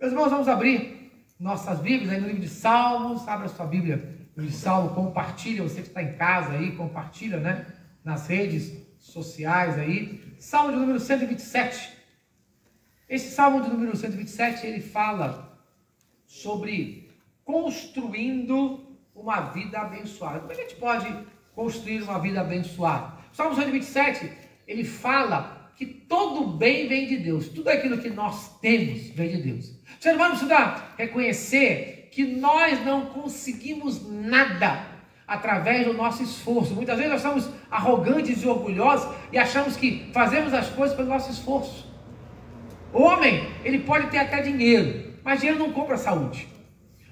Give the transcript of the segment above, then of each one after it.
Meus irmãos, vamos abrir nossas Bíblias aí no livro de Salmos. Abra a sua Bíblia no livro de Salmos, compartilha, você que está em casa aí, compartilha, né? Nas redes sociais aí. Salmo de número 127. Esse Salmo de número 127, ele fala sobre construindo uma vida abençoada. Como é que a gente pode construir uma vida abençoada? O Salmo 127, ele fala que todo bem vem de Deus. Tudo aquilo que nós temos vem de Deus. O ser humano precisa reconhecer que nós não conseguimos nada através do nosso esforço. Muitas vezes nós somos arrogantes e orgulhosos e achamos que fazemos as coisas pelo nosso esforço. O homem, ele pode ter até dinheiro, mas dinheiro não compra saúde.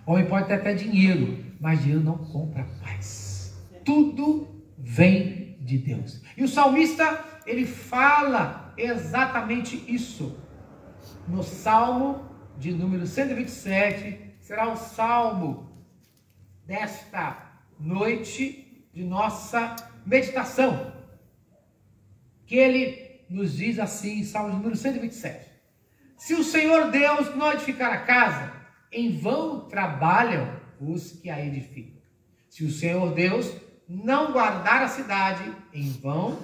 O homem pode ter até dinheiro, mas dinheiro não compra paz. Tudo vem de Deus. E o salmista, ele fala exatamente isso. No Salmo de número 127, será o salmo desta noite de nossa meditação. Que ele nos diz assim, Salmo de número 127. Se o Senhor Deus não edificar a casa, em vão trabalham os que a edificam. Se o Senhor Deus não guardar a cidade, em vão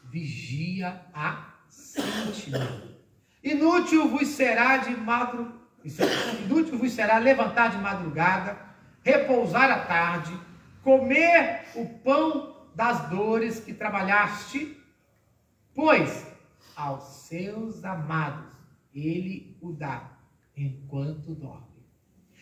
vigia a sentinela. Inútil vos será levantar de madrugada, repousar à tarde, comer o pão das dores que trabalhaste, pois aos seus amados ele o dá enquanto dorme.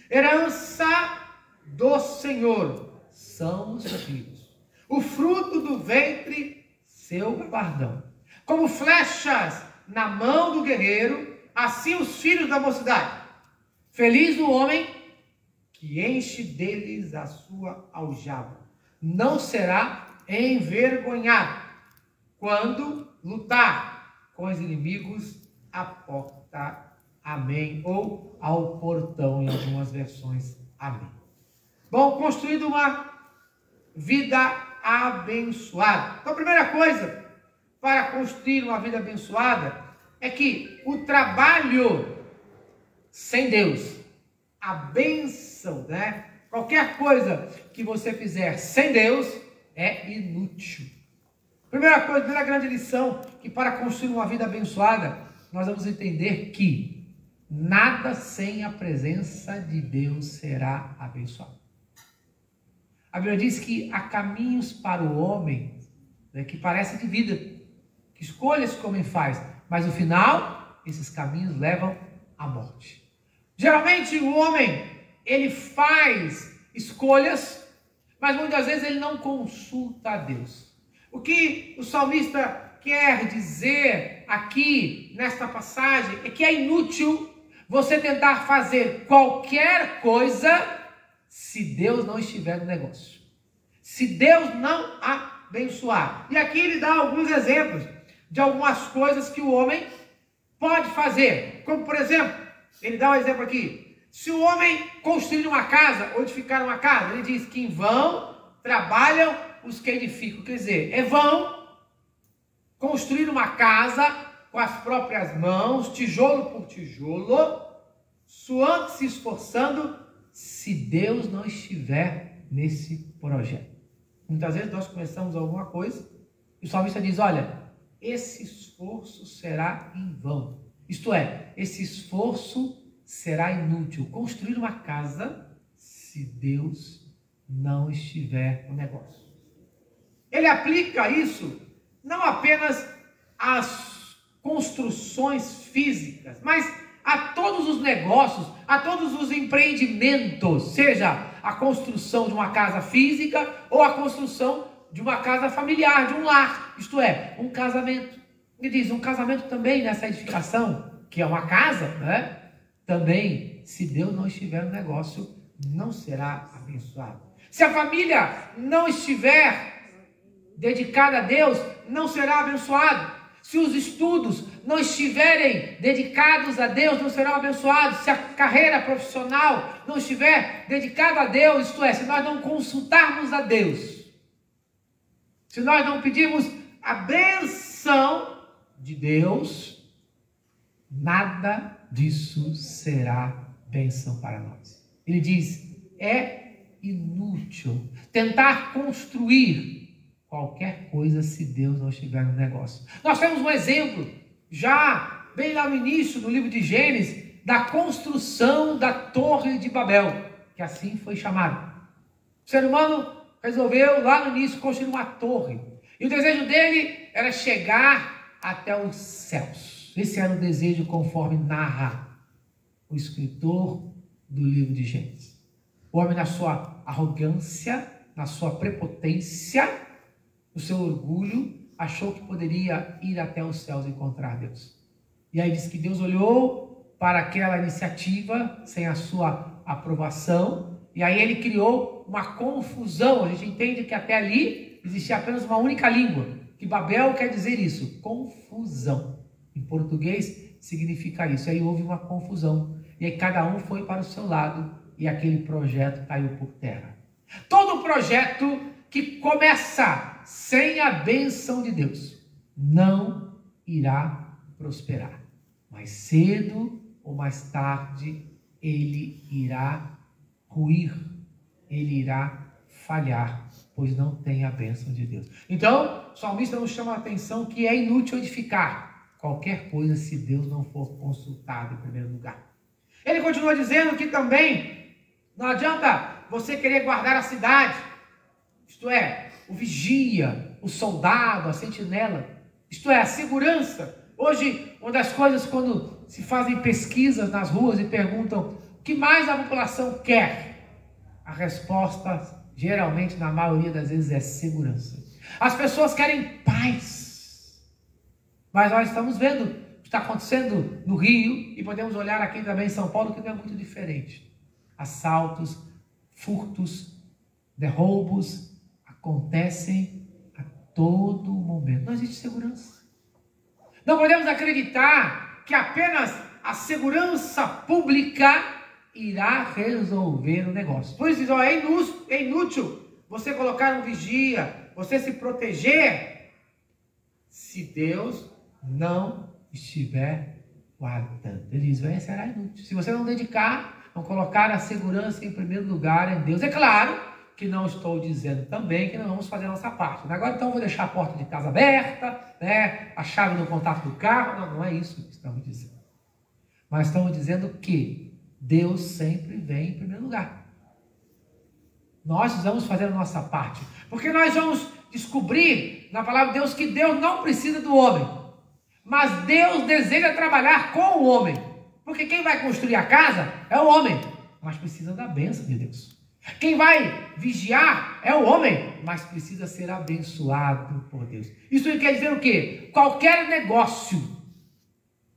Herança do Senhor são os filhos, o fruto do ventre, seu guardão. Como flechas na mão do guerreiro, assim os filhos da mocidade. Feliz o homem que enche deles a sua aljava. Não será envergonhado quando lutar com os inimigos à porta. Amém. Ou ao portão, em algumas versões. Amém. Bom, construindo uma vida abençoada. Então, a primeira coisa para construir uma vida abençoada é que o trabalho sem Deus, a bênção, né? Qualquer coisa que você fizer sem Deus é inútil. Primeira coisa, primeira grande lição, que para construir uma vida abençoada, nós vamos entender que nada sem a presença de Deus será abençoado. A Bíblia diz que há caminhos para o homem, né, que parecem de vida, que escolhas que o homem faz, mas no final, esses caminhos levam à morte. Geralmente o homem, ele faz escolhas, mas muitas vezes ele não consulta a Deus. O que o salmista quer dizer aqui nesta passagem é que é inútil você tentar fazer qualquer coisa se Deus não estiver no negócio, se Deus não abençoar. E aqui ele dá alguns exemplos de algumas coisas que o homem pode fazer, como por exemplo, ele dá um exemplo aqui: se o homem construir uma casa ou edificar uma casa, ele diz que em vão trabalham os que edificam. Quer dizer, é vão construir uma casa com as próprias mãos, tijolo por tijolo, suando, se esforçando, se Deus não estiver nesse projeto. Muitas vezes nós começamos alguma coisa e o salmista diz: olha, esse esforço será em vão. Isto é, esse esforço será inútil. Construir uma casa se Deus não estiver no negócio. Ele aplica isso não apenas às construções físicas, mas a todos os negócios, a todos os empreendimentos, seja a construção de uma casa física ou a construção de uma casa familiar, de um lar, isto é, um casamento. Ele diz, um casamento também nessa edificação, que é uma casa, né? Também, se Deus não estiver no negócio, não será abençoado. Se a família não estiver dedicada a Deus, não será abençoado. Se os estudos não estiverem dedicados a Deus, não serão abençoados. Se a carreira profissional não estiver dedicada a Deus, isto é, se nós não consultarmos a Deus, se nós não pedirmos a bênção de Deus, nada disso será bênção para nós. Ele diz, é inútil tentar construir qualquer coisa se Deus não estiver no negócio. Nós temos um exemplo, já bem lá no início do livro de Gênesis, da construção da Torre de Babel, que assim foi chamado. O ser humano resolveu lá no início construir uma torre, e o desejo dele era chegar até os céus. Esse era o desejo conforme narra o escritor do livro de Gênesis. O homem, na sua arrogância, na sua prepotência, no seu orgulho, achou que poderia ir até os céus e encontrar Deus. E aí diz que Deus olhou para aquela iniciativa sem a sua aprovação, e aí ele criou uma confusão. A gente entende que até ali existia apenas uma única língua, que Babel quer dizer isso, confusão. Em português significa isso. Aí houve uma confusão, e aí cada um foi para o seu lado, e aquele projeto caiu por terra. Todo projeto que começa sem a bênção de Deus não irá prosperar. Mais cedo ou mais tarde ele irá ruir, ele irá falhar, pois não tem a bênção de Deus. Então, o salmista nos chama a atenção que é inútil edificar qualquer coisa se Deus não for consultado em primeiro lugar. Ele continua dizendo que também não adianta você querer guardar a cidade, isto é, o vigia, o soldado, a sentinela, isto é, a segurança. Hoje, uma das coisas, quando se fazem pesquisas nas ruas e perguntam o que mais a população quer, a resposta, geralmente, na maioria das vezes, é segurança. As pessoas querem paz. Mas nós estamos vendo o que está acontecendo no Rio, e podemos olhar aqui também em São Paulo, que não é muito diferente. Assaltos, furtos, roubos acontecem a todo momento. Não existe segurança. Não podemos acreditar que apenas a segurança pública irá resolver o negócio. Por isso, é inútil você colocar um vigia, você se proteger, se Deus não estiver guardando. Ele diz, será inútil. Se você não dedicar, não colocar a segurança em primeiro lugar em Deus. É claro que não estou dizendo também que não vamos fazer a nossa parte. Agora, então, vou deixar a porta de casa aberta, a chave no contato do carro. Não é isso que estamos dizendo. Mas estamos dizendo que Deus sempre vem em primeiro lugar. Nós precisamos fazer a nossa parte. Porque nós vamos descobrir na palavra de Deus que Deus não precisa do homem. Mas Deus deseja trabalhar com o homem. Porque quem vai construir a casa é o homem, mas precisa da bênção de Deus. Quem vai vigiar é o homem, mas precisa ser abençoado por Deus. Isso quer dizer o quê? Qualquer negócio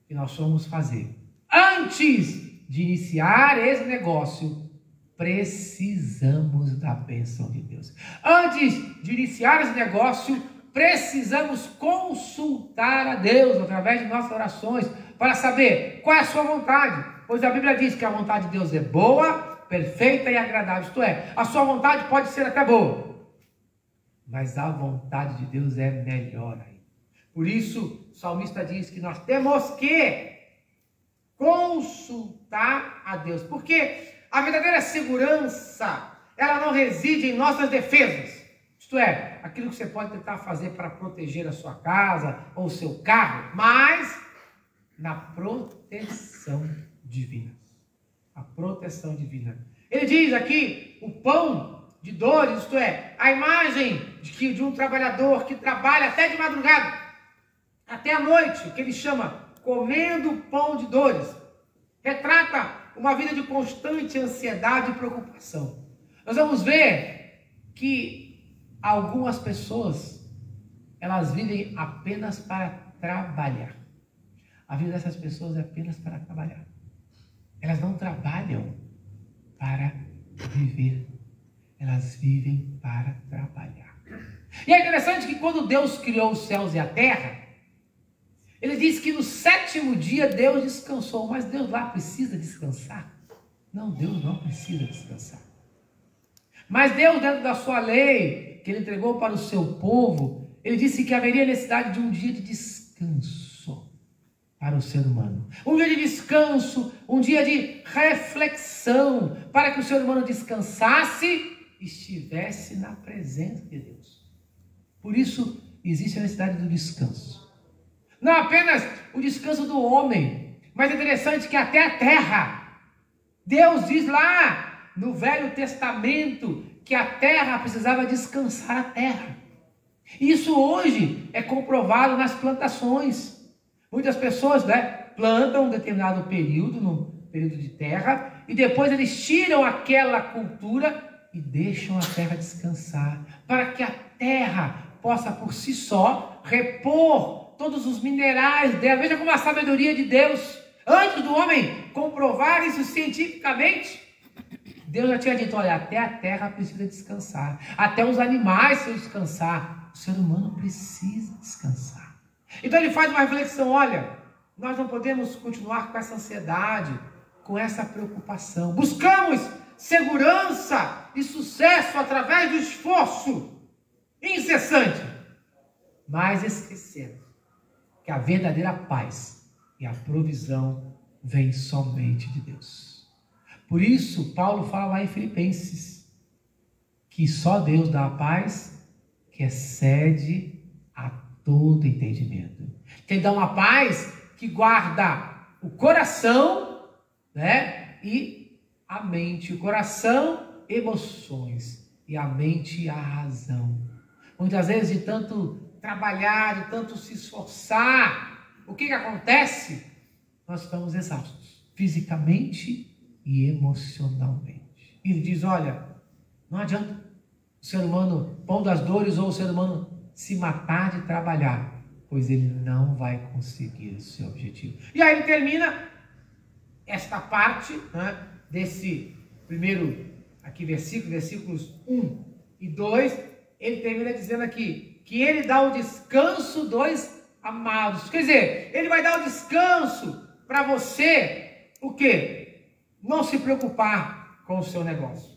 que nós formos fazer, antes de iniciar esse negócio, precisamos da bênção de Deus. Antes de iniciar esse negócio, precisamos consultar a Deus através de nossas orações, para saber qual é a sua vontade, pois a Bíblia diz que a vontade de Deus é boa, perfeita e agradável, isto é, a sua vontade pode ser até boa, mas a vontade de Deus é melhor ainda. Por isso, o salmista diz que nós temos que consultar a Deus, porque a verdadeira segurança, ela não reside em nossas defesas, isto é, aquilo que você pode tentar fazer para proteger a sua casa ou o seu carro, mas na proteção divina. A proteção divina. Ele diz aqui, o pão de dores, isto é, a imagem de um trabalhador que trabalha até de madrugada, até a noite, que ele chama comendo pão de dores, retrata uma vida de constante ansiedade e preocupação. Nós vamos ver que algumas pessoas, elas vivem apenas para trabalhar. A vida dessas pessoas é apenas para trabalhar. Elas não trabalham para viver. Elas vivem para trabalhar. E é interessante que quando Deus criou os céus e a terra, ele diz que no 7º dia Deus descansou. Mas Deus lá precisa descansar? Não, Deus não precisa descansar. Mas Deus, dentro da sua lei, que ele entregou para o seu povo, ele disse que haveria necessidade de um dia de descanso para o ser humano. Um dia de descanso, um dia de reflexão, para que o ser humano descansasse e estivesse na presença de Deus. Por isso, existe a necessidade do descanso. Não apenas o descanso do homem, mas é interessante que até a terra, Deus diz lá no Velho Testamento que a terra precisava descansar a terra. Isso hoje é comprovado nas plantações. Muitas pessoas, plantam um determinado período, num período de terra, e depois eles tiram aquela cultura e deixam a terra descansar, para que a terra possa por si só repor todos os minerais dela. Veja como a sabedoria de Deus, antes do homem comprovar isso cientificamente, Deus já tinha dito, olha, até a terra precisa descansar, até os animais precisam descansar, o ser humano precisa descansar. Então ele faz uma reflexão, olha, nós não podemos continuar com essa ansiedade, com essa preocupação. Buscamos segurança e sucesso através do esforço incessante, mas esquecemos que a verdadeira paz e a provisão vem somente de Deus. Por isso, Paulo fala lá em Filipenses, que só Deus dá a paz que excede a todo entendimento. Ele dá uma paz que guarda o coração, e a mente. O coração, emoções, e a mente, a razão. Muitas vezes, de tanto trabalhar, de tanto se esforçar, o que acontece? Nós estamos exaustos, fisicamente e emocionalmente. Ele diz, olha, não adianta o ser humano, pão das dores, ou o ser humano se matar de trabalhar, pois ele não vai conseguir o seu objetivo. E aí ele termina esta parte, desse primeiro aqui versículos 1 e 2, ele termina dizendo aqui, que ele dá o descanso dos amados. Quer dizer, ele vai dar o descanso para você, o quê? Não se preocupar com o seu negócio.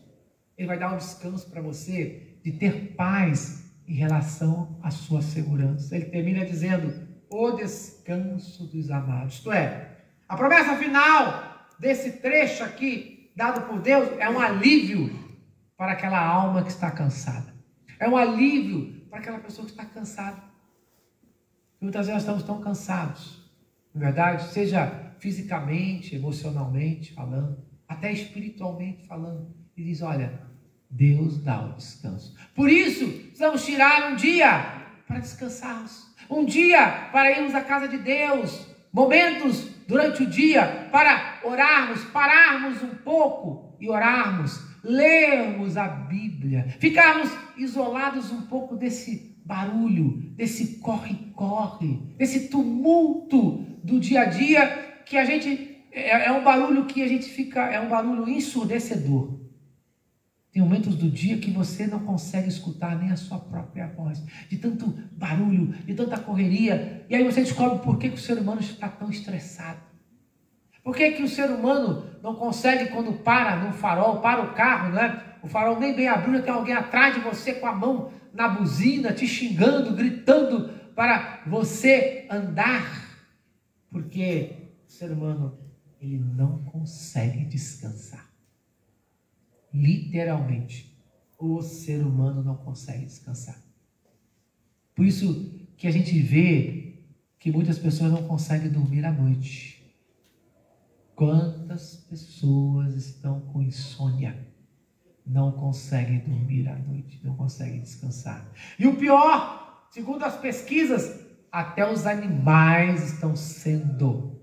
Ele vai dar um descanso para você de ter paz em relação à sua segurança. Ele termina dizendo, o descanso dos amados. Isto é, a promessa final desse trecho aqui, dado por Deus, é um alívio para aquela alma que está cansada. É um alívio para aquela pessoa que está cansada. Muitas vezes nós estamos tão cansados, na verdade, seja fisicamente, emocionalmente falando, até espiritualmente falando. Ele diz, olha, Deus dá o descanso. Por isso, precisamos tirar um dia para descansarmos. Um dia para irmos à casa de Deus. Momentos durante o dia para orarmos, pararmos um pouco e orarmos. Lermos a Bíblia. Ficarmos isolados um pouco desse barulho, desse corre-corre, desse tumulto do dia a dia, que a gente, é um barulho que a gente fica, é um barulho ensurdecedor. Tem momentos do dia que você não consegue escutar nem a sua própria voz, de tanto barulho, de tanta correria, e aí você descobre por que o ser humano está tão estressado. Por que o ser humano não consegue, quando para no farol, para o carro, o farol nem bem abriu, tem alguém atrás de você com a mão na buzina, te xingando, gritando para você andar, porque o ser humano, ele não consegue descansar. Literalmente, o ser humano não consegue descansar. Por isso que a gente vê que muitas pessoas não conseguem dormir à noite. Quantas pessoas estão com insônia? Não conseguem dormir à noite, não conseguem descansar. E o pior, segundo as pesquisas, até os animais estão sendo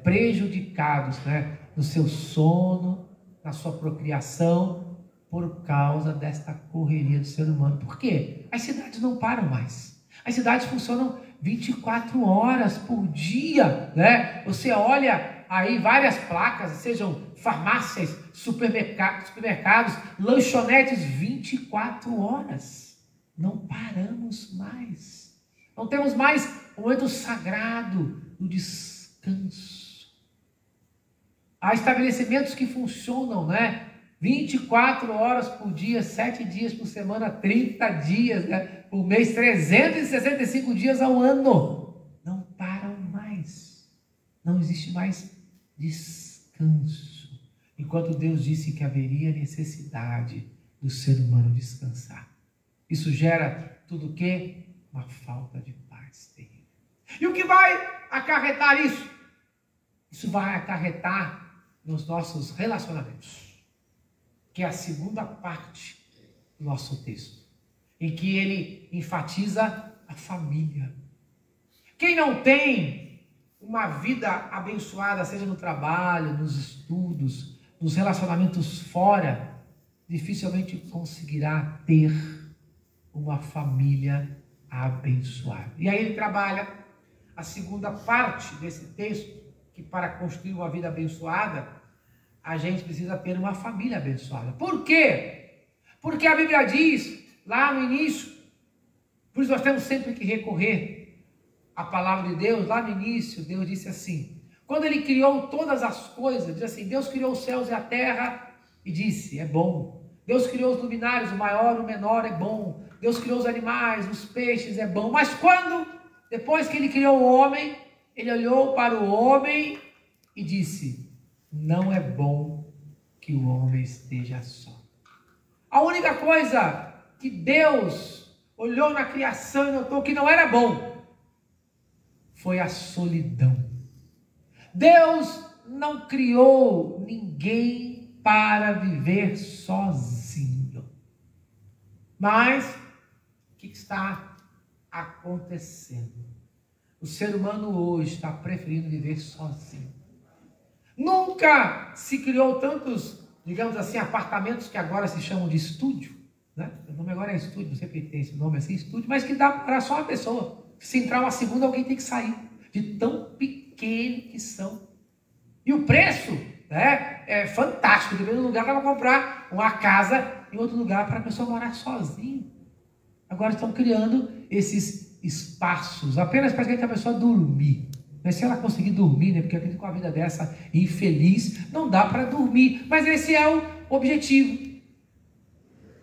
prejudicados no seu sono, na sua procriação, por causa desta correria do ser humano. Por quê? As cidades não param mais. As cidades funcionam 24 horas por dia. Você olha aí várias placas, sejam farmácias, supermercados, lanchonetes, 24 horas. Não paramos mais. Não temos mais o momento sagrado do descanso. Há estabelecimentos que funcionam, 24 horas por dia, 7 dias por semana, 30 dias por mês, 365 dias ao ano. Não param mais. não existe mais descanso. Enquanto Deus disse que haveria necessidade do ser humano descansar. Isso gera tudo o quê? Uma falta de paz terrível. E o que vai acarretar isso? Isso vai acarretar nos nossos relacionamentos, que é a segunda parte do nosso texto, em que ele enfatiza a família. Quem não tem uma vida abençoada, seja no trabalho, nos estudos, nos relacionamentos fora, dificilmente conseguirá ter uma família abençoada. E aí ele trabalha a segunda parte desse texto, que para construir uma vida abençoada, a gente precisa ter uma família abençoada. Por quê? Porque a Bíblia diz, lá no início, por isso nós temos sempre que recorrer à palavra de Deus. Lá no início, Deus disse assim, quando ele criou todas as coisas, diz assim, Deus criou os céus e a terra e disse, é bom. Deus criou os luminares, o maior, o menor, é bom. Deus criou os animais, os peixes, é bom. Mas quando, depois que ele criou o homem, ele olhou para o homem e disse, não é bom que o homem esteja só. A única coisa que Deus olhou na criação e notou que não era bom foi a solidão. Deus não criou ninguém para viver sozinho. Mas o que está acontecendo? O ser humano hoje está preferindo viver sozinho. Nunca se criou tantos, digamos assim, apartamentos que agora se chamam de estúdio, né? O nome agora é estúdio, não sei porque tem esse nome assim, estúdio, mas que dá para só uma pessoa. Se entrar uma segunda, alguém tem que sair, de tão pequeno que são. E o preço, né, é fantástico. Dependendo do lugar, para comprar uma casa em outro lugar para a pessoa morar sozinha. Agora estão criando esses espaços apenas para que a pessoa dormir. Mas se ela conseguir dormir, né, porque eu acredito que com a vida dessa infeliz, não dá para dormir. Mas esse é o objetivo.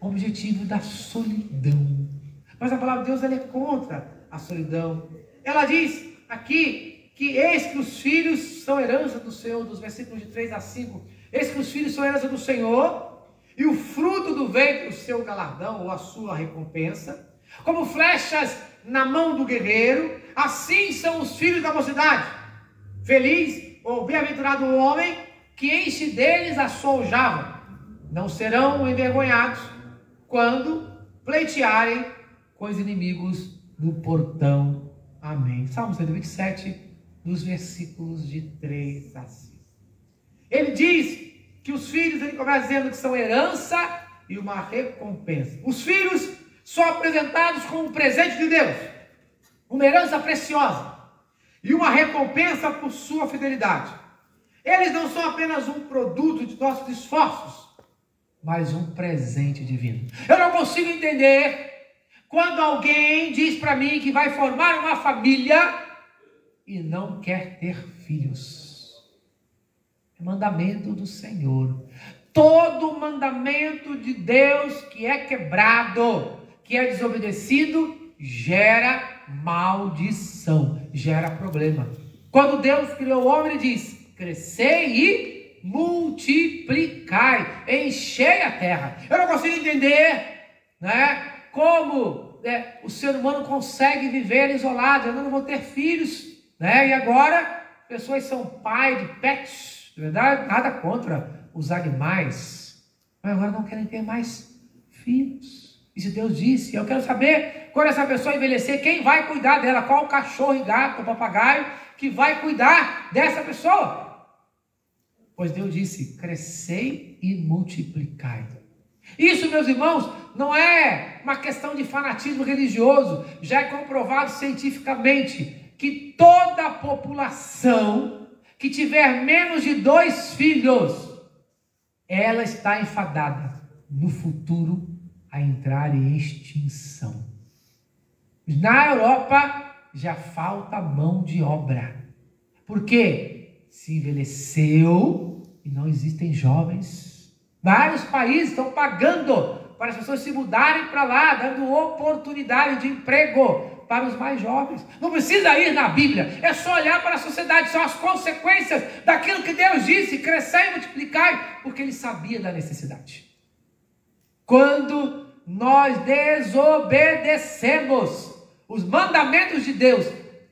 O objetivo da solidão. Mas a palavra de Deus, ela é contra a solidão. Ela diz aqui que eis que os filhos são herança do Senhor, dos versículos de 3 a 5. Eis que os filhos são herança do Senhor, e o fruto do ventre, o seu galardão, ou a sua recompensa. Como flechas na mão do guerreiro, assim são os filhos da mocidade. Feliz ou bem-aventurado o homem que enche deles a sua aljava. Não serão envergonhados quando pleitearem com os inimigos no portão. Amém. Salmo 127, dos versículos de 3 a 5. Ele diz que os filhos, ele começa dizendo que são herança e uma recompensa. Os filhos são apresentados como um presente de Deus, uma herança preciosa e uma recompensa por sua fidelidade. Eles não são apenas um produto de nossos esforços, mas um presente divino. Eu não consigo entender quando alguém diz para mim que vai formar uma família e não quer ter filhos. É mandamento do Senhor. Todo mandamento de Deus que é quebrado, que é desobedecido, gera maldição, gera problema. Quando Deus criou o homem, ele diz, crescei e multiplicai, enchei a terra. Eu não consigo entender, né, como o ser humano consegue viver isolado. Eu não vou ter filhos, né? E agora, pessoas são pai de pets, na verdade, nada contra os animais, mas agora não querem ter mais filhos. E se Deus disse, eu quero saber, quando essa pessoa envelhecer, quem vai cuidar dela? Qual o cachorro e gato, o papagaio, que vai cuidar dessa pessoa? Pois Deus disse, crescei e multiplicai. Isso, meus irmãos, não é uma questão de fanatismo religioso. Já é comprovado cientificamente que toda a população que tiver menos de 2 filhos, ela está enfadada no futuro a entrar em extinção. Na Europa já falta mão de obra. Por quê? Se envelheceu e não existem jovens. Vários países estão pagando para as pessoas se mudarem para lá, dando oportunidade de emprego para os mais jovens. Não precisa ir na Bíblia, é só olhar para a sociedade, são as consequências daquilo que Deus disse, crescer e multiplicar, porque Ele sabia da necessidade. Quando nós desobedecemos os mandamentos de Deus,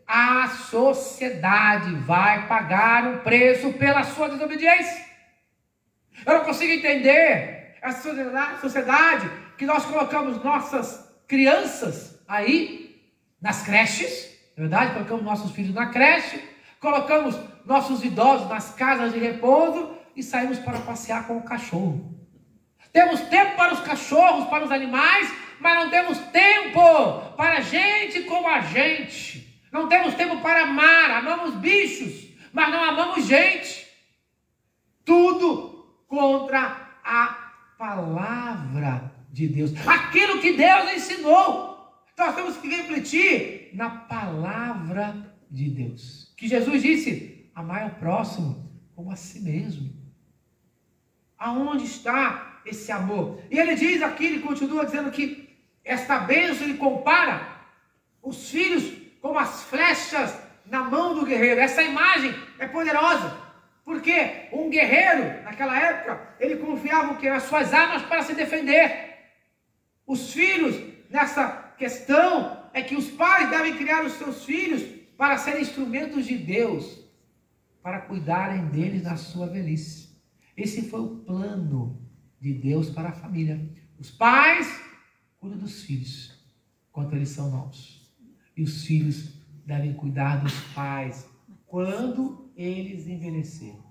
a sociedade vai pagar um preço pela sua desobediência. Eu não consigo entender essa sociedade que nós colocamos nossas crianças aí nas creches, na verdade, colocamos nossos filhos na creche, colocamos nossos idosos nas casas de repouso e saímos para passear com o cachorro. Temos tempo para os cachorros, para os animais, mas não temos tempo para gente como a gente. Não temos tempo para amar, amamos bichos, mas não amamos gente. Tudo contra a palavra de Deus. Aquilo que Deus ensinou. Nós temos que refletir na palavra de Deus. Que Jesus disse, amai ao próximo como a si mesmo. Aonde está esse amor? E ele diz aqui, ele continua dizendo que esta bênção ele compara os filhos como as flechas na mão do guerreiro. Essa imagem é poderosa, porque um guerreiro, naquela época, ele confiava o quê? Nas suas armas para se defender. Os filhos, nessa questão, é que os pais devem criar os seus filhos para serem instrumentos de Deus, para cuidarem deles na sua velhice. Esse foi o plano de Deus para a família. Os pais cuidam dos filhos, enquanto eles são novos. E os filhos devem cuidar dos pais quando eles envelhecerem.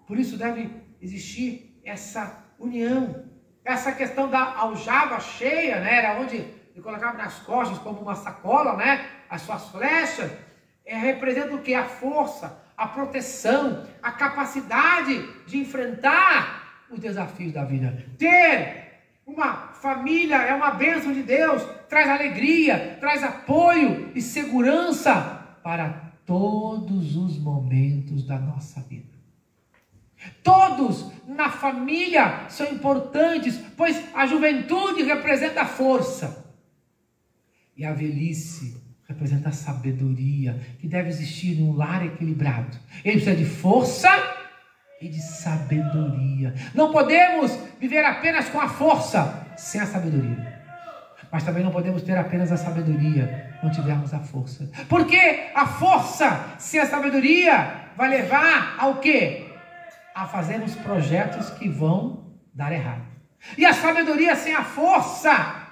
Por isso deve existir essa união. Essa questão da aljava cheia, né? Era onde ele colocava nas costas como uma sacola, né? As suas flechas. Representa o que? A força, a proteção, a capacidade de enfrentar os desafios da vida. Ter uma família é uma bênção de Deus, traz alegria, traz apoio e segurança para todos os momentos da nossa vida. Todos na família são importantes, pois a juventude representa a força e a velhice representa a sabedoria que deve existir num lar equilibrado. Ele precisa de força e de sabedoria. Não podemos viver apenas com a força sem a sabedoria. Mas também não podemos ter apenas a sabedoria se não tivermos a força. Porque a força sem a sabedoria vai levar ao quê? A fazermos projetos que vão dar errado. E a sabedoria sem a força,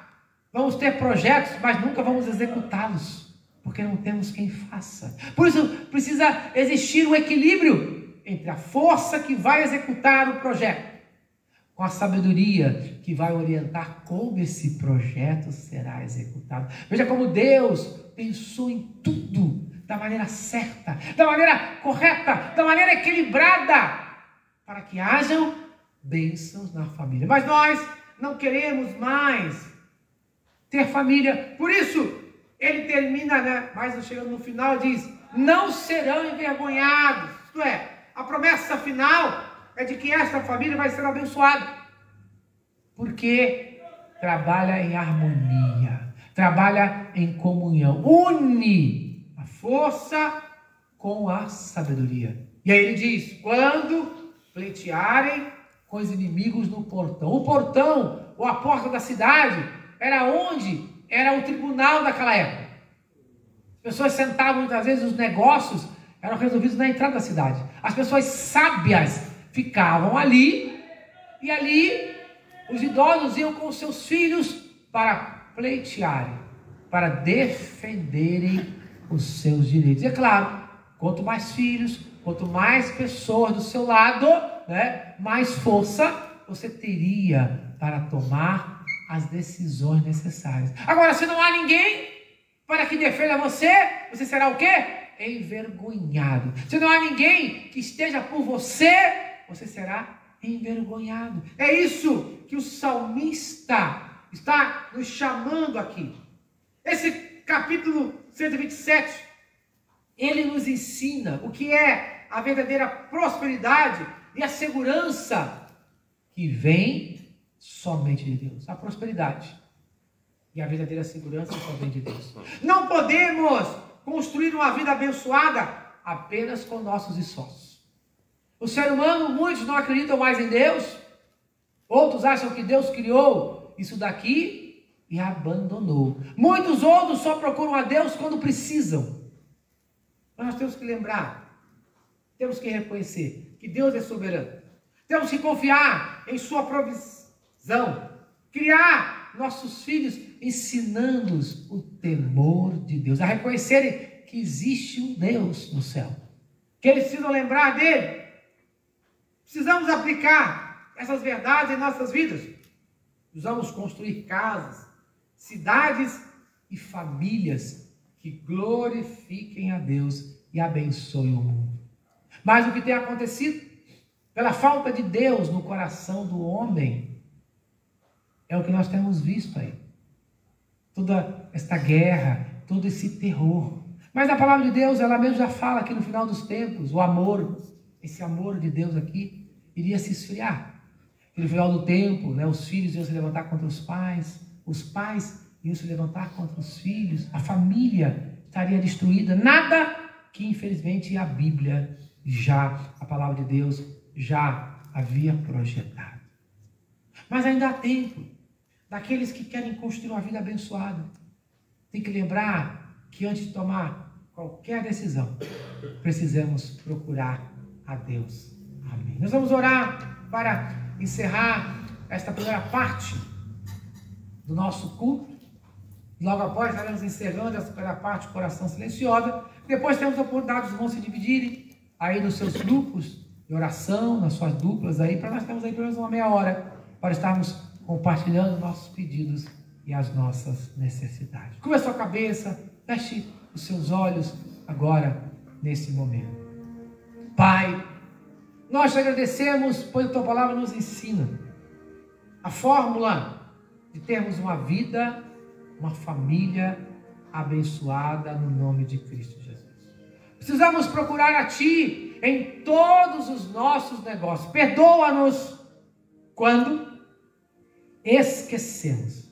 vamos ter projetos, mas nunca vamos executá-los. Porque não temos quem faça. Por isso precisa existir um equilíbrio entre a força que vai executar o projeto, com a sabedoria que vai orientar como esse projeto será executado. Veja como Deus pensou em tudo da maneira certa, da maneira correta, da maneira equilibrada, para que hajam bênçãos na família. Mas nós não queremos mais ter família. Por isso, ele termina, né? Mas chegando no final, diz, não serão envergonhados. Isto é, a promessa final é de que esta família vai ser abençoada. Porque trabalha em harmonia, trabalha em comunhão, une a força com a sabedoria. E aí ele diz, quando pleitearem com os inimigos no portão. O portão, ou a porta da cidade, era onde era o tribunal daquela época. As pessoas sentavam muitas vezes, os negócios eram resolvidos na entrada da cidade. As pessoas sábias ficavam ali, e ali os idosos iam com seus filhos para pleitearem, para defenderem os seus direitos. E é claro, quanto mais filhos, quanto mais pessoas do seu lado, né, mais força você teria para tomar as decisões necessárias. Agora, se não há ninguém para que defenda você, você será o quê? Envergonhado. Se não há ninguém que esteja por você, você será envergonhado. É isso que o salmista está nos chamando aqui. Esse capítulo 127, ele nos ensina o que é a verdadeira prosperidade e a segurança que vem somente de Deus. A prosperidade E a verdadeira segurança só vem de Deus. Não podemos construir uma vida abençoada apenas com nossos esforços. O ser humano, muitos não acreditam mais em Deus. Outros acham que Deus criou isso daqui e abandonou. Muitos outros só procuram a Deus quando precisam. Mas nós temos que lembrar, temos que reconhecer que Deus é soberano. Temos que confiar em sua provisão. Criar nossos filhos ensinando-os o temor de Deus, a reconhecerem que existe um Deus no céu, que eles precisam lembrar dele. Precisamos aplicar essas verdades em nossas vidas. Precisamos construir casas, cidades e famílias que glorifiquem a Deus e abençoem o mundo. Mas o que tem acontecido, pela falta de Deus no coração do homem, é o que nós temos visto aí. Toda esta guerra, todo esse terror. Mas a palavra de Deus, ela mesmo já fala que no final dos tempos, o amor, esse amor de Deus aqui, iria se esfriar. E no final do tempo, né, os filhos iam se levantar contra os pais iam se levantar contra os filhos, a família estaria destruída. Nada que, infelizmente, a Bíblia a palavra de Deus já havia projetado. Mas ainda há tempo daqueles que querem construir uma vida abençoada. Tem que lembrar que antes de tomar qualquer decisão, precisamos procurar a Deus. Amém. Nós vamos orar para encerrar esta primeira parte do nosso culto. Logo após estaremos encerrando essa primeira parte de oração silenciosa. Depois temos a oportunidade, os irmãos se dividirem aí nos seus grupos de oração, nas suas duplas aí, para nós termos aí pelo menos uma meia hora para estarmos compartilhando nossos pedidos e as nossas necessidades. Curva a sua cabeça, feche os seus olhos agora, nesse momento. Pai, nós te agradecemos, pois a tua palavra nos ensina a fórmula de termos uma vida, uma família abençoada no nome de Cristo Jesus. Precisamos procurar a Ti em todos os nossos negócios. Perdoa-nos quando esquecemos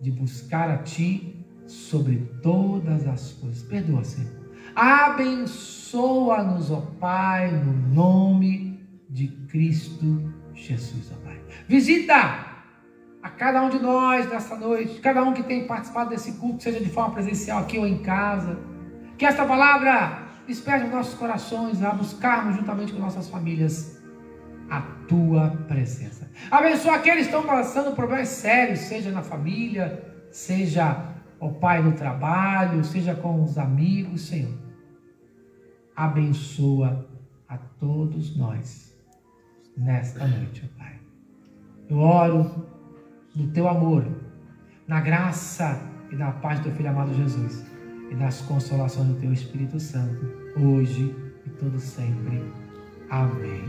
de buscar a Ti sobre todas as coisas. Perdoa, Senhor. Abençoa-nos, ó Pai, no nome de Cristo Jesus, ó Pai. Visita a cada um de nós nessa noite, cada um que tem participado desse culto, seja de forma presencial aqui ou em casa. Que esta palavra desperte os nossos corações a buscarmos juntamente com nossas famílias a Tua presença. Abençoa aqueles que estão passando problemas sérios, seja na família, seja, ó Pai, no trabalho, seja com os amigos, Senhor. Abençoa a todos nós nesta noite, ó Pai. Eu oro no Teu amor, na graça e na paz do Teu Filho amado Jesus e nas consolações do Teu Espírito Santo, hoje e todo sempre. Amém.